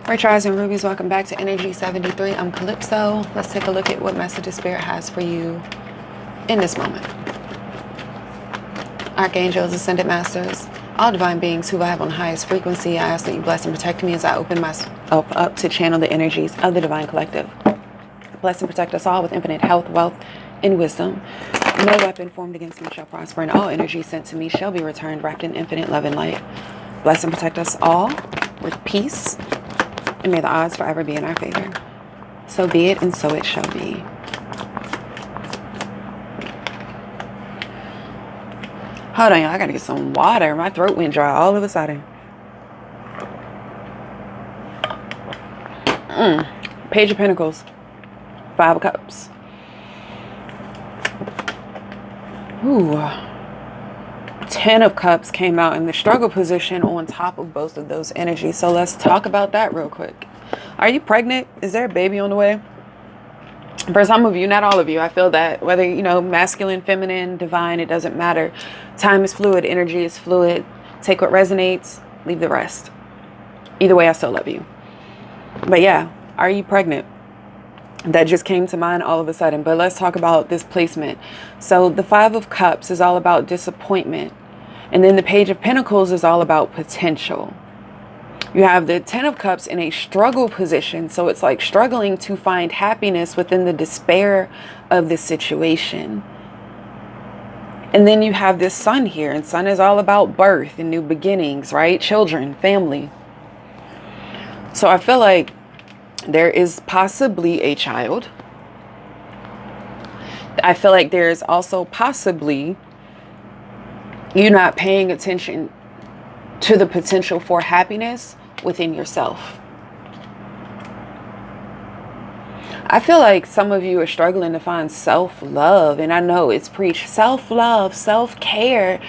Rich Rising Rubies, welcome back to Energy 73. I'm Calypso. Let's take a look at what messages Spirit has for you in this moment. Archangels, Ascended Masters, all divine beings who vibe on the highest frequency, I ask that you bless and protect me as I open myself up to channel the energies of the Divine Collective. Bless and protect us all with infinite health, wealth, and wisdom. No weapon formed against me shall prosper, and all energy sent to me shall be returned wrapped in infinite love and light. Bless and protect us all with peace, and may the odds forever be in our favor. So be it, and so it shall be. Hold on, y'all. I gotta get some water. My throat went dry all of a sudden. Page of Pentacles. 5 of Cups. Ooh. 10 of Cups came out in the struggle position on top of both of those energies. So let's talk about that real quick. Are you pregnant? Is there a baby on the way? For some of you, not all of you, I feel that whether, masculine, feminine, divine, it doesn't matter. Time is fluid. Energy is fluid. Take what resonates. Leave the rest. Either way, I still love you. But yeah, are you pregnant? That just came to mind all of a sudden. But let's talk about this placement. So the 5 of Cups is all about disappointment. And then the Page of Pentacles is all about potential. You have the 10 of Cups in a struggle position. So it's like struggling to find happiness within the despair of the situation. And then you have this Sun here. And Sun is all about birth and new beginnings, right? Children, family. So I feel like there is possibly a child. I feel like there's also possibly you not paying attention to the potential for happiness within yourself. I feel like some of you are struggling to find self-love, and I know it's preached self-love, self-care,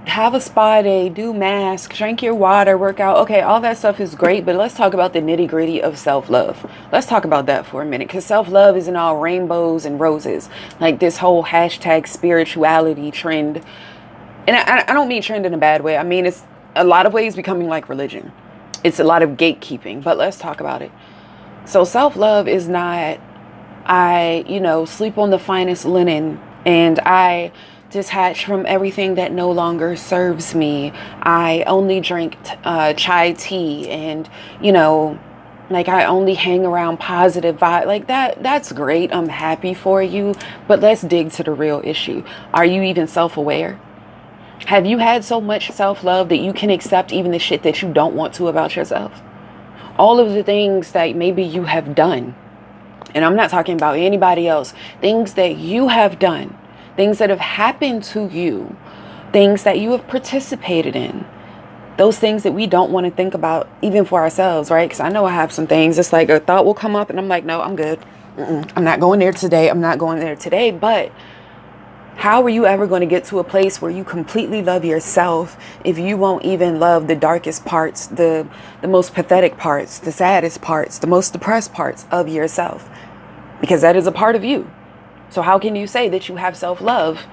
have a spa day, do mask, drink your water, work out. Okay, all that stuff is great, but let's talk about the nitty-gritty of self-love. Let's talk about that for a minute, because self-love isn't all rainbows and roses, like this whole hashtag spirituality trend. And I don't mean trend in a bad way. I mean, it's a lot of ways becoming like religion. It's a lot of gatekeeping, but let's talk about it. So self-love is not, I sleep on the finest linen, and I detach from everything that no longer serves me. I only drink chai tea, and I only hang around positive vibe. Like that's great. I'm happy for you, but let's dig to the real issue. Are you even self-aware? Have you had so much self-love that you can accept even the shit that you don't want to about yourself? All of the things that maybe you have done, and I'm not talking about anybody else, things that you have done, things that have happened to you, things that you have participated in, those things that we don't want to think about even for ourselves, right? Because I know I have some things. It's like a thought will come up and I'm like, no, I'm good. I'm not going there today. I'm not going there today. But how are you ever going to get to a place where you completely love yourself if you won't even love the darkest parts, the most pathetic parts, the saddest parts, the most depressed parts of yourself? Because that is a part of you. So how can you say that you have self-love,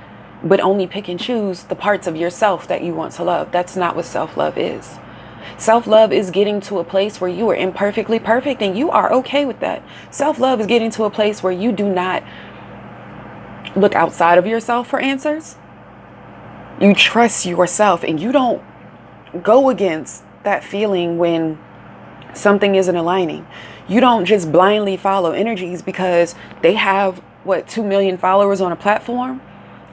but only pick and choose the parts of yourself that you want to love? That's not what self-love is. Self-love is getting to a place where you are imperfectly perfect and you are okay with that. Self-love is getting to a place where you do not look outside of yourself for answers. You trust yourself, and you don't go against that feeling when something isn't aligning. You don't just blindly follow energies because they have 2 million followers on a platform,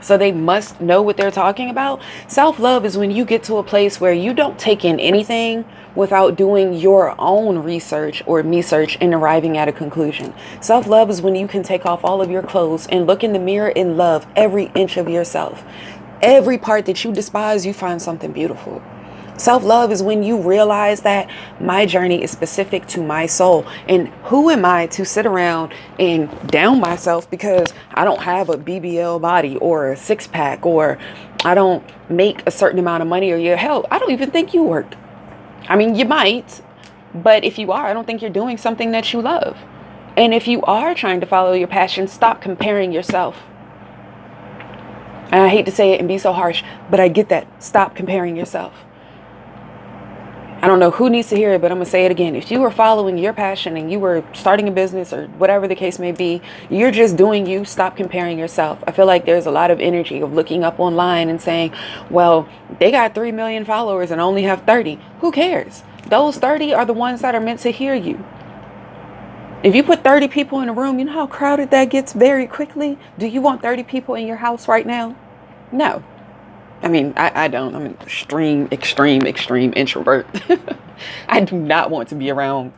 so they must know what they're talking about. Self-love is when you get to a place where you don't take in anything without doing your own research or me-search and arriving at a conclusion. Self-love is when you can take off all of your clothes and look in the mirror and love every inch of yourself. Every part that you despise, you find something beautiful. Self-love is when you realize that my journey is specific to my soul. And who am I to sit around and down myself because I don't have a BBL body or a six-pack, or I don't make a certain amount of money, or hell, I don't even think you work. I mean, you might, but if you are, I don't think you're doing something that you love. And if you are trying to follow your passion, stop comparing yourself. And I hate to say it and be so harsh, but I get that. Stop comparing yourself. I don't know who needs to hear it, but I'm going to say it again. If you were following your passion and you were starting a business or whatever the case may be, you're just doing you. Stop comparing yourself. I feel like there's a lot of energy of looking up online and saying, well, they got 3 million followers and only have 30. Who cares? Those 30 are the ones that are meant to hear you. If you put 30 people in a room, you know how crowded that gets very quickly? Do you want 30 people in your house right now? No. I mean, I don't. I'm an extreme introvert. I do not want to be around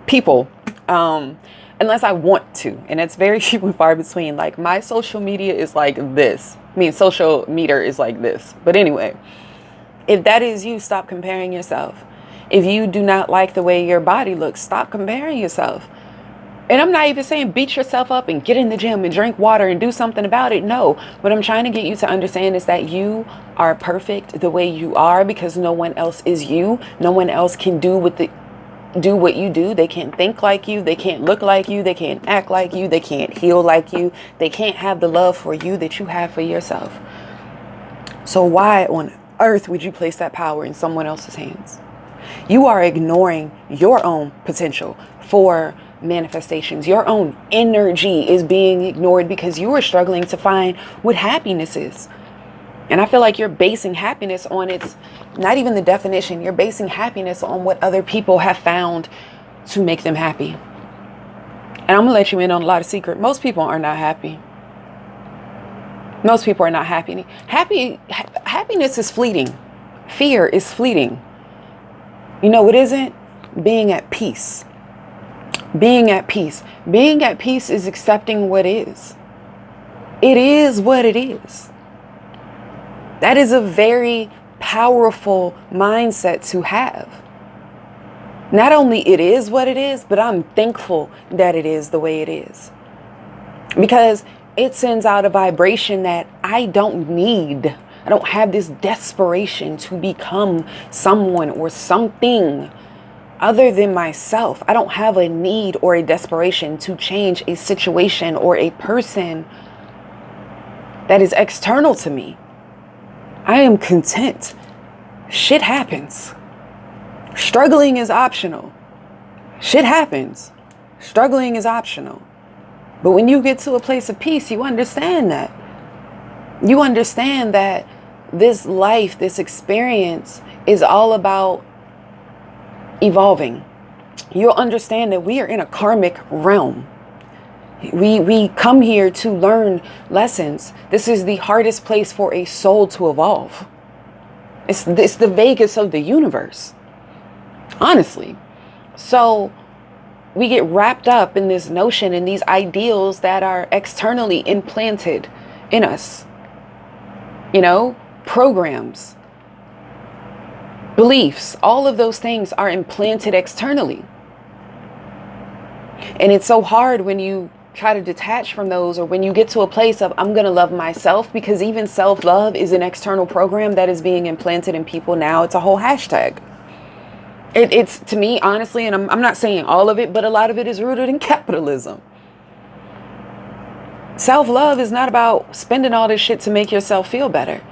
people unless I want to. And it's very few and far between. Like, my social media is like this. I mean, social meter is like this. But anyway, if that is you, stop comparing yourself. If you do not like the way your body looks, stop comparing yourself. And I'm not even saying beat yourself up and get in the gym and drink water and do something about it. No, what I'm trying to get you to understand is that you are perfect the way you are, because no one else is you. No one else can do what you do. They can't think like you. They can't look like you. They can't act like you. They can't heal like you. They can't have the love for you that you have for yourself. So why on earth would you place that power in someone else's hands? You are ignoring your own potential for manifestations. Your own energy is being ignored because you are struggling to find what happiness is. And I feel like you're basing happiness on its, not even the definition, you're basing happiness on what other people have found to make them happy. And I'm going to let you in on a lot of secret. Most people are not happy. Most people are not happy. Happiness is fleeting. Fear is fleeting. You know what isn't? Being at peace. Being at peace. Being at peace is accepting what is. It is what it is. That is a very powerful mindset to have. Not only it is what it is, but I'm thankful that it is the way it is. Because it sends out a vibration that I don't need. I don't have this desperation to become someone or something other than myself. I don't have a need or a desperation to change a situation or a person that is external to me. I am content. Shit happens. Struggling is optional. Shit happens. Struggling is optional. But when you get to a place of peace, you understand that. You understand that this life, this experience is all about evolving. You'll understand that we are in a karmic realm. We come here to learn lessons. This is the hardest place for a soul to evolve. It's the Vegas of the universe. Honestly. So we get wrapped up in this notion and these ideals that are externally implanted in us. You know, programs, beliefs, all of those things are implanted externally. And it's so hard when you try to detach from those, or when you get to a place of, I'm going to love myself, because even self-love is an external program that is being implanted in people now. It's a whole hashtag. It's, to me, honestly, and I'm not saying all of it, but a lot of it is rooted in capitalism. Self-love is not about spending all this shit to make yourself feel better.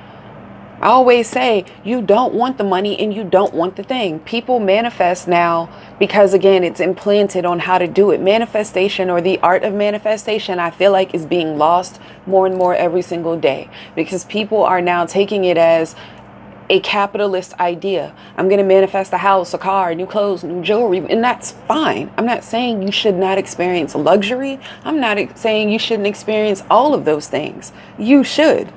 I always say, you don't want the money and you don't want the thing. People manifest now because, again, it's implanted on how to do it. Manifestation, or the art of manifestation, I feel like is being lost more and more every single day, because people are now taking it as a capitalist idea. I'm going to manifest a house, a car, new clothes, new jewelry, and that's fine. I'm not saying you should not experience luxury. I'm not saying you shouldn't experience all of those things. You should.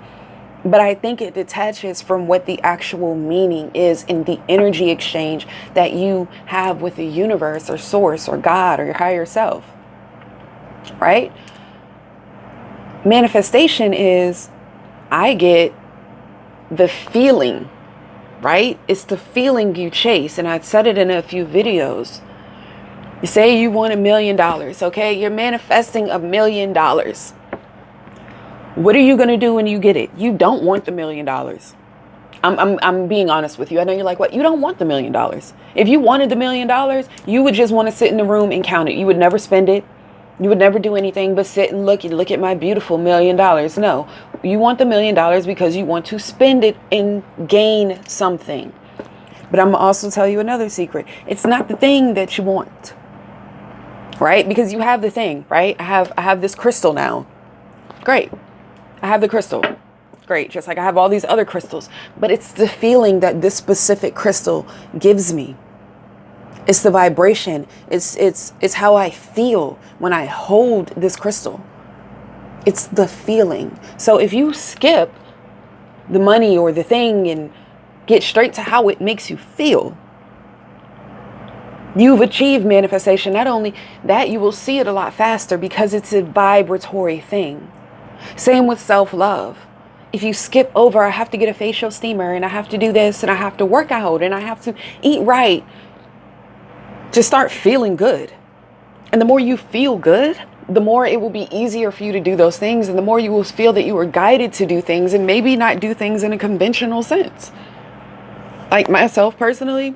But I think it detaches from what the actual meaning is in the energy exchange that you have with the universe or source or God or your higher self. Right? Manifestation is, I get the feeling, right? It's the feeling you chase. And I've said it in a few videos. You say you want $1 million, okay? You're manifesting $1 million. What are you going to do when you get it? You don't want the $1 million. I'm being honest with you. I know you're like, what? You don't want the $1 million. If you wanted the $1 million, you would just want to sit in the room and count it. You would never spend it. You would never do anything but sit and look at my beautiful $1 million. No, you want the $1 million because you want to spend it and gain something. But I'm gonna also tell you another secret. It's not the thing that you want, right? Because you have the thing, right? I have this crystal now. Great. I have the crystal. Great. Just like I have all these other crystals, but it's the feeling that this specific crystal gives me. It's the vibration. It's how I feel when I hold this crystal. It's the feeling. So if you skip the money or the thing and get straight to how it makes you feel, you've achieved manifestation. Not only that, you will see it a lot faster because it's a vibratory thing. Same with self-love. If you skip over, I have to get a facial steamer and I have to do this and I have to work out and I have to eat right to start feeling good. And the more you feel good, the more it will be easier for you to do those things. And the more you will feel that you were guided to do things and maybe not do things in a conventional sense. Like myself personally,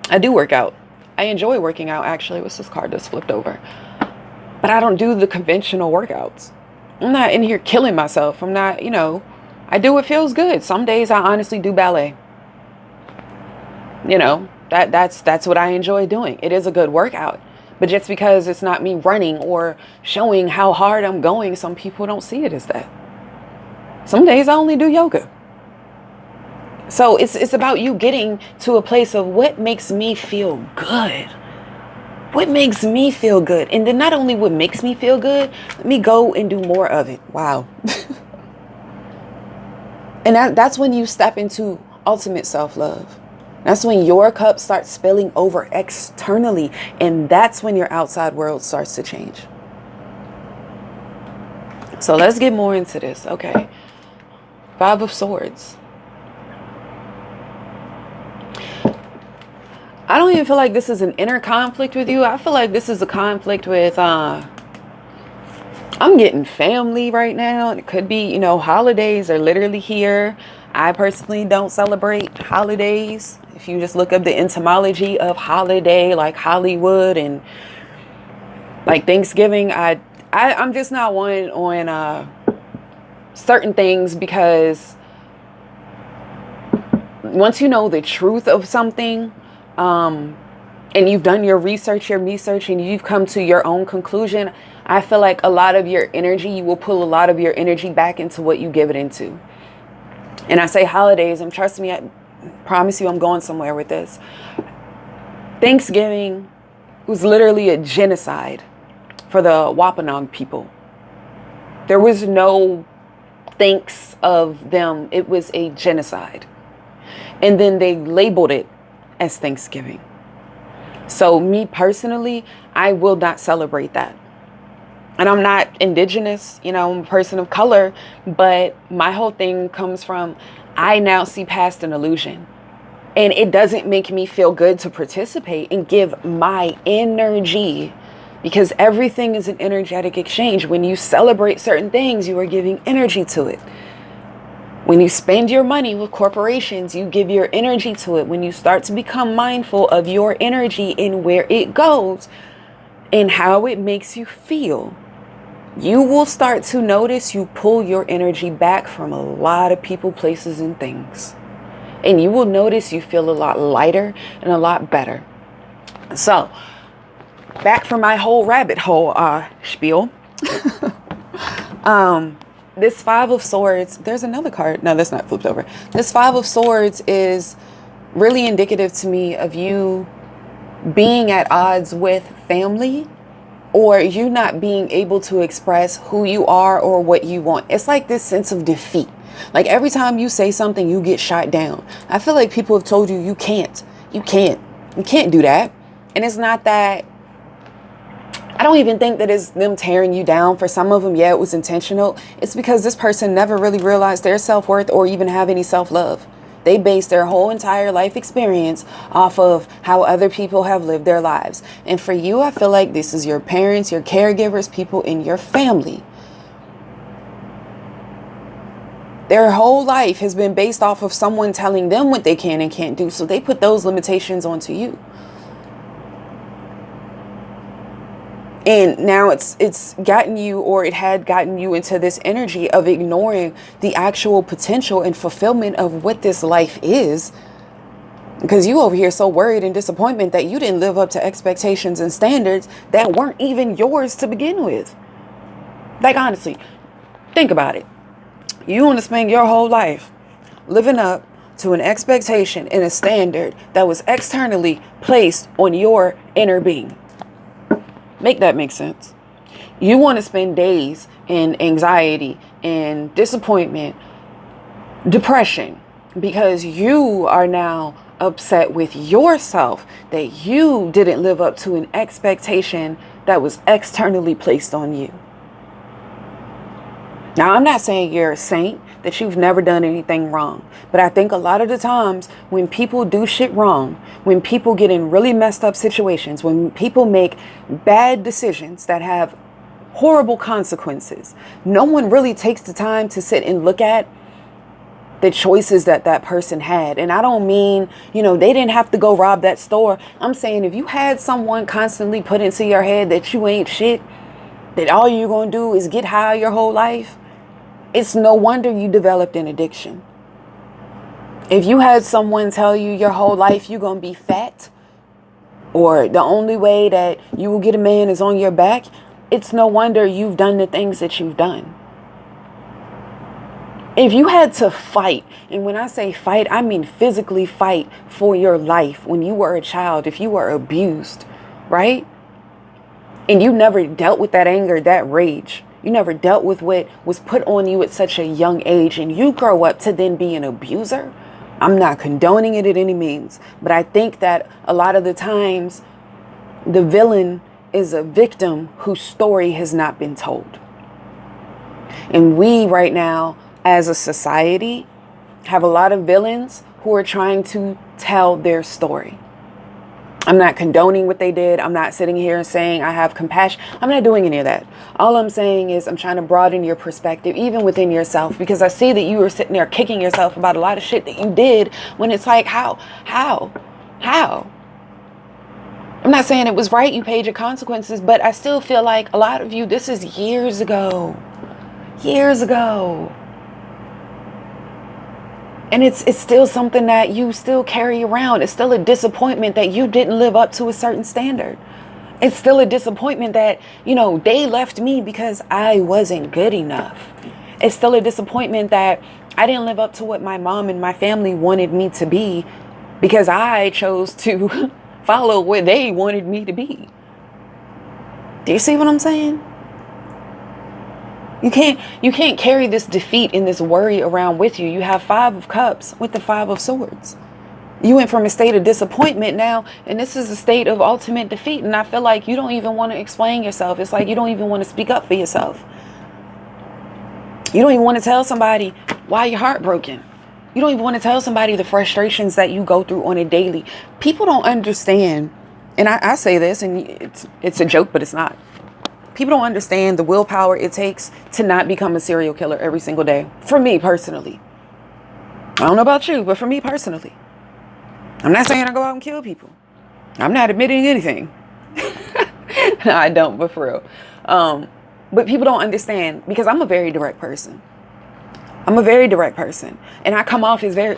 I do work out. I enjoy working out, actually. What's this card that's flipped over? But I don't do the conventional workouts. I'm not in here killing myself. I'm not, I do what feels good. Some days I honestly do ballet. That's what I enjoy doing. It is a good workout. But just because it's not me running or showing how hard I'm going, some people don't see it as that. Some days I only do yoga. So it's about you getting to a place of what makes me feel good. What makes me feel good? And then not only what makes me feel good, let me go and do more of it. Wow. And that's when you step into ultimate self-love. That's when your cup starts spilling over externally. And that's when your outside world starts to change. So let's get more into this. Okay. 5 of Swords. I don't even feel like this is an inner conflict with you. I feel like this is a conflict with, I'm getting family right now. It could be, holidays are literally here. I personally don't celebrate holidays. If you just look up the etymology of holiday, like Hollywood and like Thanksgiving, I'm just not one on certain things, because once you know the truth of something, and you've done your research, and you've come to your own conclusion, I feel like a lot of your energy, you will pull a lot of your energy back into what you give it into. And I say holidays, and trust me, I promise you I'm going somewhere with this. Thanksgiving was literally a genocide for the Wampanoag people. There was no thanks of them. It was a genocide. And then they labeled it as Thanksgiving. So me personally, I will not celebrate that. And I'm not indigenous, I'm a person of color, but my whole thing comes from, I now see past an illusion. And it doesn't make me feel good to participate and give my energy, because everything is an energetic exchange. When you celebrate certain things, you are giving energy to it. When you spend your money with corporations, you give your energy to it. When you start to become mindful of your energy and where it goes and how it makes you feel, you will start to notice you pull your energy back from a lot of people, places, and things. And you will notice you feel a lot lighter and a lot better. So, back from my whole rabbit hole spiel. This 5 of Swords, there's another card. No, that's not flipped over. This 5 of Swords is really indicative to me of you being at odds with family, or you not being able to express who you are or what you want. It's like this sense of defeat. Like every time you say something, you get shot down. I feel like people have told you, you can't do that. And it's not that, I don't even think that it's them tearing you down. For some of them, yeah, it was intentional. It's because this person never really realized their self-worth or even have any self-love. They base their whole entire life experience off of how other people have lived their lives. And for you, I feel like this is your parents, your caregivers, people in your family. Their whole life has been based off of someone telling them what they can and can't do. So they put those limitations onto you. And now it's gotten you, or it had gotten you into this energy of ignoring the actual potential and fulfillment of what this life is, Because you over here so worried and disappointment that you didn't live up to expectations and standards that weren't even yours to begin with. Like, honestly, think about it. You want to spend your whole life living up to an expectation and a standard that was externally placed on your inner being. Make that make sense. You want to spend days in anxiety and disappointment, depression, because you are now upset with yourself that you didn't live up to an expectation that was externally placed on you. Now, I'm not saying you're a saint, that you've never done anything wrong. But I think a lot of the times when people do shit wrong, when people get in really messed up situations, when people make bad decisions that have horrible consequences, no one really takes the time to sit and look at the choices that that person had. And I don't mean, they didn't have to go rob that store. I'm saying if you had someone constantly put into your head that you ain't shit, that all you're going to do is get high your whole life, it's no wonder you developed an addiction. If you had someone tell you your whole life you're going to be fat, or the only way that you will get a man is on your back, it's no wonder you've done the things that you've done. If you had to fight, and when I say fight, I mean physically fight for your life when you were a child, if you were abused, right? And you never dealt with that anger, that rage. You never dealt with what was put on you at such a young age, and you grow up to then be an abuser. I'm not condoning it at any means, but I think that a lot of the times the villain is a victim whose story has not been told. And we right now, as a society, have a lot of villains who are trying to tell their story. I'm not condoning what they did. I'm not sitting here and saying I have compassion. I'm not doing any of that. All I'm saying is I'm trying to broaden your perspective, even within yourself, because I see that you were sitting there kicking yourself about a lot of shit that you did when it's like, how? I'm not saying it was right. You paid your consequences, but I still feel like a lot of you, this is years ago. And it's still something that you still carry around. It's still a disappointment that you didn't live up to a certain standard. It's still a disappointment that, they left me because I wasn't good enough. It's still a disappointment that I didn't live up to what my mom and my family wanted me to be because I chose to follow what they wanted me to be. Do you see what I'm saying? You can't carry this defeat and this worry around with you. You have 5 of Cups with the 5 of Swords. You went from a state of disappointment now, and this is a state of ultimate defeat. And I feel like you don't even want to explain yourself. It's like you don't even want to speak up for yourself. You don't even want to tell somebody why you're heartbroken. You don't even want to tell somebody the frustrations that you go through on a daily. People don't understand. And I say this, and it's a joke, but it's not. People don't understand the willpower it takes to not become a serial killer every single day. For me personally. I don't know about you, but for me personally. I'm not saying I go out and kill people. I'm not admitting anything. No, I don't, but for real. But people don't understand because I'm a very direct person. And I come off as very,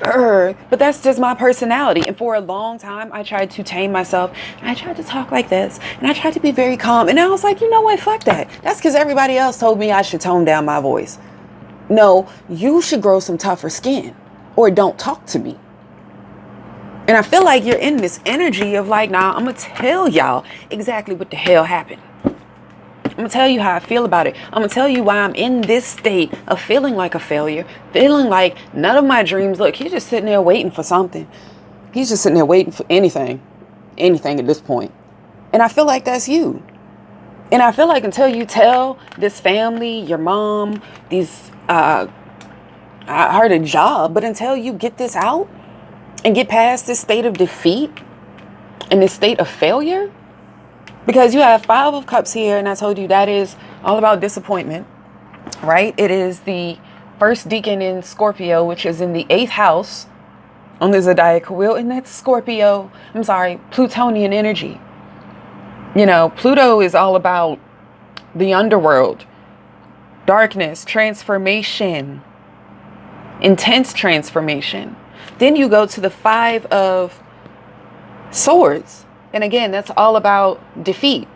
but that's just my personality. And for a long time, I tried to tame myself. And I tried to talk like this. And I tried to be very calm. And I was like, you know what? Fuck that. That's because everybody else told me I should tone down my voice. No, you should grow some tougher skin or don't talk to me. And I feel like you're in this energy of like, nah, I'm going to tell y'all exactly what the hell happened. I'm going to tell you how I feel about it. I'm going to tell you why I'm in this state of feeling like a failure, feeling like none of my dreams. Look, he's just sitting there waiting for something. He's just sitting there waiting for anything at this point. And I feel like that's you. And I feel like until you tell this family, your mom, I heard a job, but until you get this out and get past this state of defeat and this state of failure, because you have 5 of Cups here, and I told you that is all about disappointment, right? It is the first decan in Scorpio, which is in the 8th house on the zodiacal wheel, and that's Plutonian energy. Pluto is all about the underworld, darkness, transformation, intense transformation. Then you go to the 5 of Swords. And again, that's all about defeat.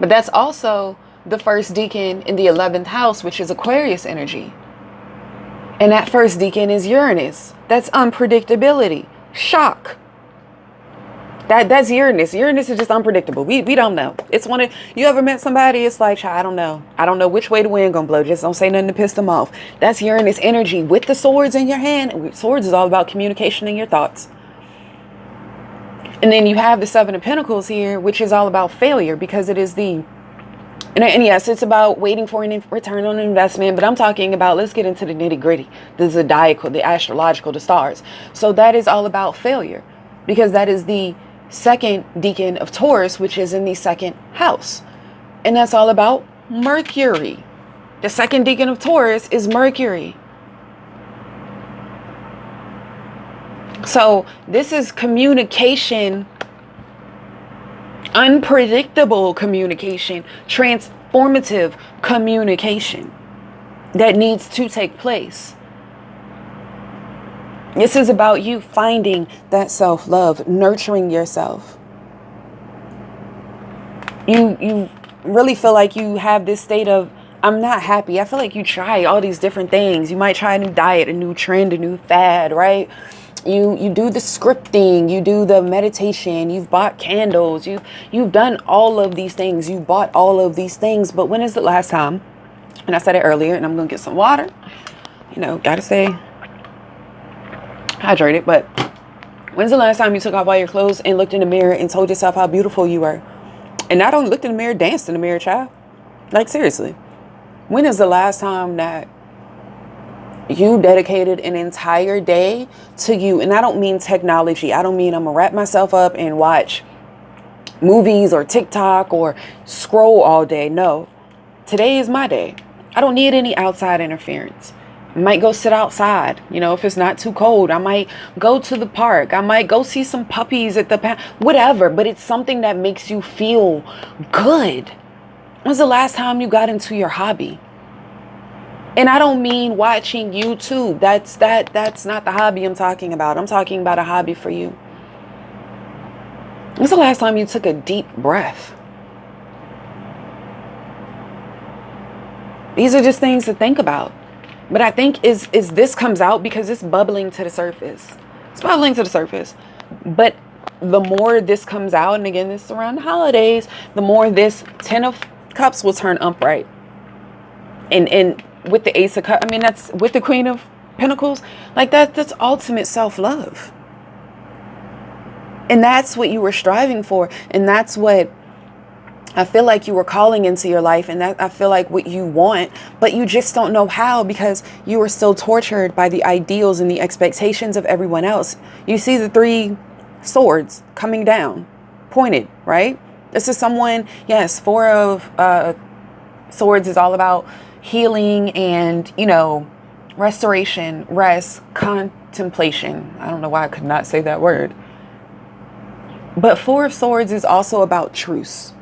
But that's also the first deacon in the 11th house, which is Aquarius energy. And that first deacon is Uranus. That's unpredictability, shock. That's Uranus. Uranus is just unpredictable. We don't know. It's one of, you ever met somebody, it's like, I don't know. I don't know which way the wind gonna blow. Just don't say nothing to piss them off. That's Uranus energy with the swords in your hand. Swords is all about communication and your thoughts. And then you have the Seven of Pentacles here, which is all about failure, because it is the, and yes, it's about waiting for a return on investment. But I'm talking about, let's get into the nitty gritty, the zodiacal, the astrological, the stars. So that is all about failure, because that is the second deacon of Taurus, which is in the second house. And that's all about Mercury. The second deacon of Taurus is Mercury. So this is communication, unpredictable communication, transformative communication that needs to take place. This is about you finding that self-love, nurturing yourself. You really feel like you have this state of, I'm not happy. I feel like you try all these different things. You might try a new diet, a new trend, a new fad, right? You do the scripting, you do the meditation, you've bought candles, you've done all of these things, you bought all of these things, but when is the last time, and I said it earlier, and I'm gonna get some water, gotta stay hydrated, but when's the last time you took off all your clothes and looked in the mirror and told yourself how beautiful you were? And not only looked in the mirror, danced in the mirror, child. Like, seriously. When is the last time that you dedicated an entire day to you? And I don't mean technology. I don't mean I'm gonna wrap myself up and watch movies or TikTok or scroll all day. No, today is my day. I don't need any outside interference. I might go sit outside, if it's not too cold. I might go to the park. I might go see some puppies at the whatever, but it's something that makes you feel good. When's the last time you got into your hobby? And I don't mean watching YouTube. That's not the hobby I'm talking about. I'm talking about a hobby for you. When's the last time you took a deep breath? These are just things to think about. But I think is this comes out because it's bubbling to the surface. It's bubbling to the surface. But the more this comes out, and again, this is around the holidays, the more this 10 of Cups will turn upright. And with the Ace of Cups, that's with the Queen of Pentacles, like that's ultimate self-love. And that's what you were striving for. And that's what I feel like you were calling into your life, and that I feel like what you want, but you just don't know how, because you were still tortured by the ideals and the expectations of everyone else. You see the 3 swords coming down, pointed, right? This is someone, yes, 4 of swords is all about healing and, restoration, rest, contemplation. I don't know why I could not say that word. But 4 of swords is also about truce.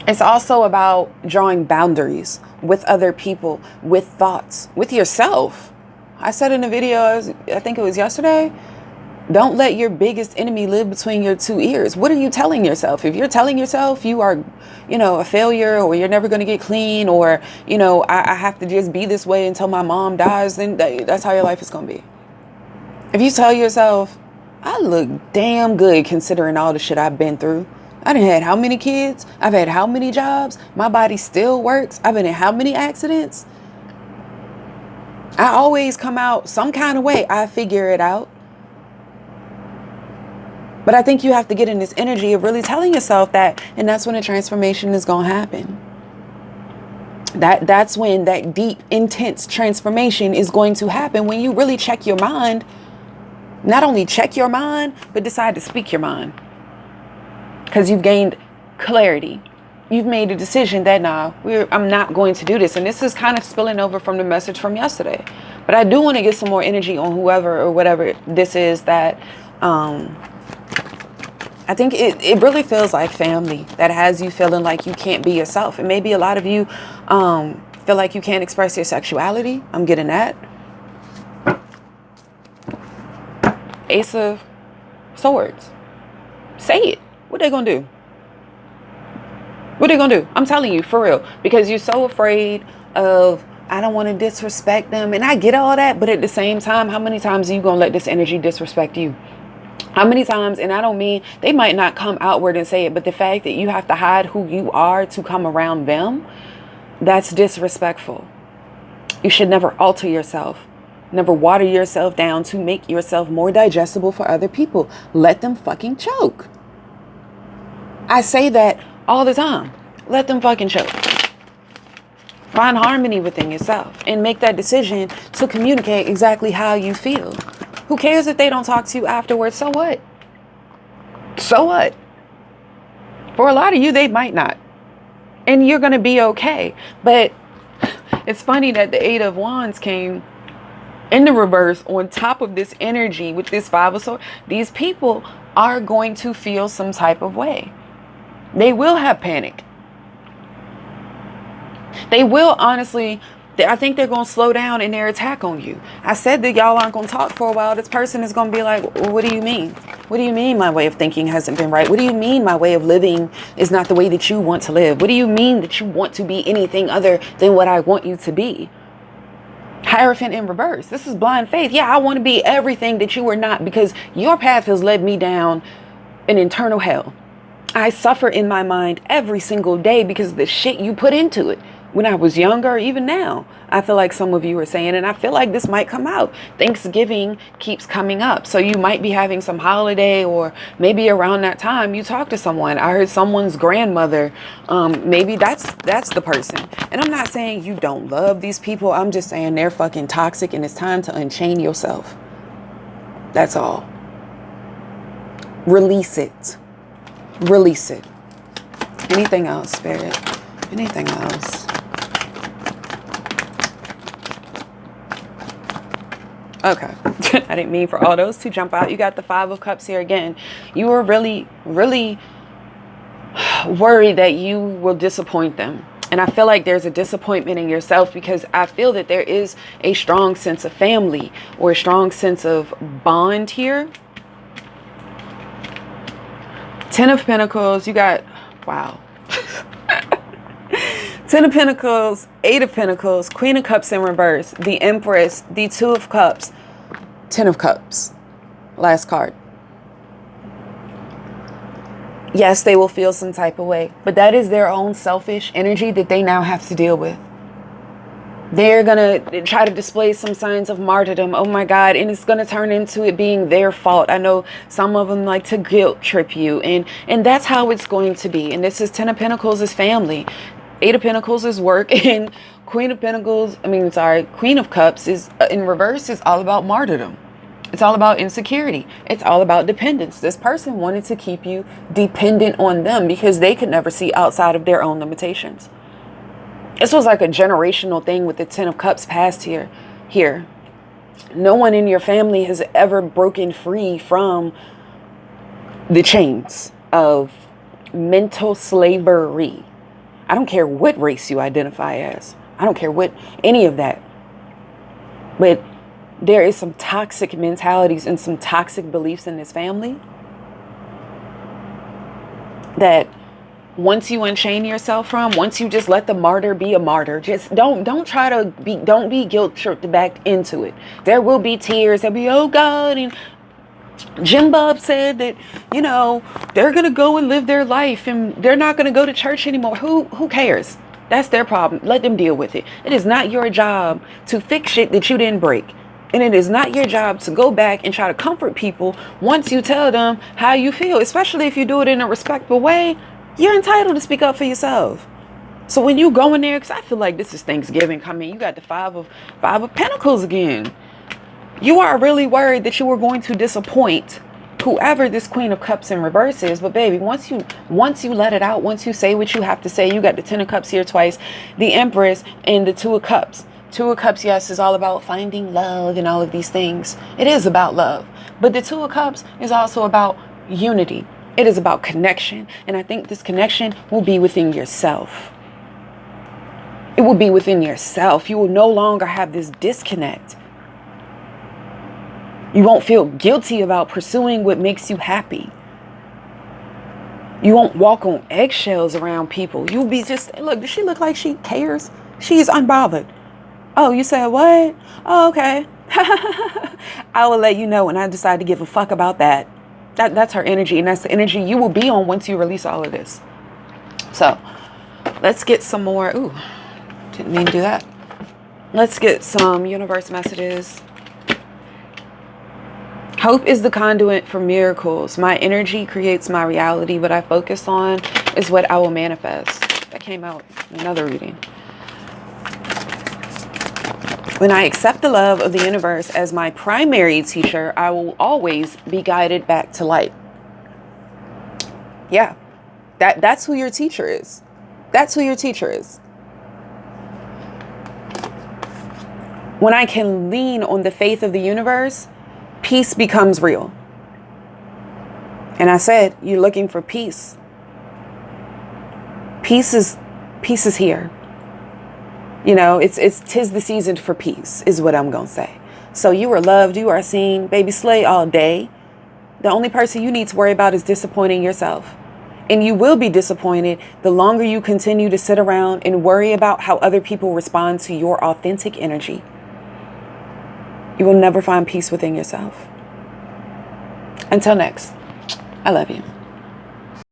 It's also about drawing boundaries with other people, with thoughts, with yourself. I said in a video, I think it was yesterday, don't let your biggest enemy live between your 2 ears. What are you telling yourself? If you're telling yourself you are, a failure, or you're never going to get clean, or, I have to just be this way until my mom dies, then that's how your life is going to be. If you tell yourself, I look damn good considering all the shit I've been through. I done had how many kids? I've had how many jobs? My body still works. I've been in how many accidents? I always come out some kind of way. I figure it out. But I think you have to get in this energy of really telling yourself that, and that's when a transformation is going to happen. That's when that deep, intense transformation is going to happen, when you really check your mind. Not only check your mind, but decide to speak your mind. Because you've gained clarity. You've made a decision that, I'm not going to do this. And this is kind of spilling over from the message from yesterday. But I do want to get some more energy on whoever or whatever this is that I think it really feels like family that has you feeling like you can't be yourself. And maybe a lot of you feel like you can't express your sexuality. I'm getting that. Ace of Swords. Say it. What they gonna do? What they gonna do? I'm telling you, for real. Because you're so afraid of, I don't want to disrespect them. And I get all that. But at the same time, how many times are you gonna let this energy disrespect you? How many times, and I don't mean, they might not come outward and say it, but the fact that you have to hide who you are to come around them, that's disrespectful. You should never alter yourself. Never water yourself down to make yourself more digestible for other people. Let them fucking choke. I say that all the time. Let them fucking choke. Find harmony within yourself and make that decision to communicate exactly how you feel. Who cares if they don't talk to you afterwards? So what? So what? For a lot of you, they might not. And you're going to be okay. But it's funny that the Eight of Wands came in the reverse on top of this energy with this Five of Swords. These people are going to feel some type of way. They will have panic. They will, honestly, I think they're going to slow down in their attack on you. I said that y'all aren't going to talk for a while. This person is going to be like, what do you mean? What do you mean my way of thinking hasn't been right? What do you mean my way of living is not the way that you want to live? What do you mean that you want to be anything other than what I want you to be? Hierophant in reverse. This is blind faith. Yeah, I want to be everything that you are not because your path has led me down an internal hell. I suffer in my mind every single day because of the shit you put into it. When I was younger, even now, I feel like some of you are saying, and I feel like this might come out. Thanksgiving keeps coming up. So you might be having some holiday, or maybe around that time you talk to someone. I heard someone's grandmother. Maybe that's the person. And I'm not saying you don't love these people. I'm just saying they're fucking toxic and it's time to unchain yourself. That's all. Release it. Release it. Anything else, Spirit? Anything else? Okay. I didn't mean for all those to jump out. You got the Five of Cups here again. You were really, really worried that you will disappoint them. And I feel like there's a disappointment in yourself because I feel that there is a strong sense of family or a strong sense of bond here. Ten of Pentacles. You got, wow. Ten of Pentacles, Eight of Pentacles, Queen of Cups in reverse, the Empress, the Two of Cups, Ten of Cups. Last card. Yes, they will feel some type of way, but that is their own selfish energy that they now have to deal with. They're going to try to display some signs of martyrdom. Oh my God. And it's going to turn into it being their fault. I know some of them like to guilt trip you, and that's how it's going to be. And this is Ten of Pentacles is family. Eight of Pentacles is work, and Queen of Cups is in reverse is all about martyrdom. It's all about insecurity. It's all about dependence. This person wanted to keep you dependent on them because they could never see outside of their own limitations. This was like a generational thing with the Ten of Cups past here. No one in your family has ever broken free from the chains of mental slavery. I don't care what race you identify as. I don't care what, any of that. But there is some toxic mentalities and some toxic beliefs in this family that once you unchain yourself from, once you just let the martyr be a martyr, just don't be guilt tripped back into it. There will be tears. There'll be, oh God, and Jim Bob said that, they're going to go and live their life and they're not going to go to church anymore. Who cares? That's their problem. Let them deal with it. It is not your job to fix shit that you didn't break. And it is not your job to go back and try to comfort people once you tell them how you feel, especially if you do it in a respectful way. You're entitled to speak up for yourself. So when you go in there, because I feel like this is Thanksgiving coming, you got the Five of Pentacles again. You are really worried that you were going to disappoint whoever this Queen of Cups in reverse is. But baby, once you let it out, once you say what you have to say, you got the Ten of Cups here twice, the Empress, and the Two of Cups. Two of Cups, yes, is all about finding love and all of these things. It is about love. But the Two of Cups is also about unity. It is about connection. And I think this connection will be within yourself. It will be within yourself. You will no longer have this disconnect. You won't feel guilty about pursuing what makes you happy. You won't walk on eggshells around people. You'll be just, look, does she look like she cares? She's unbothered. Oh, you said what? Oh, okay. I will let you know when I decide to give a fuck about that. That's her energy, and that's the energy you will be on once you release all of this. So let's get some more. Ooh, didn't mean to do that. Let's get some universe messages. Hope is the conduit for miracles. My energy creates my reality. What I focus on is what I will manifest. That came out in another reading. When I accept the love of the universe as my primary teacher, I will always be guided back to light. Yeah, that's who your teacher is. That's who your teacher is. When I can lean on the faith of the universe, peace becomes real. And I said, you're looking for peace. Peace is here. You know, tis the season for peace is what I'm going to say. So you are loved. You are seen. Baby, slay all day. The only person you need to worry about is disappointing yourself. And you will be disappointed the longer you continue to sit around and worry about how other people respond to your authentic energy. You will never find peace within yourself. Until next, I love you.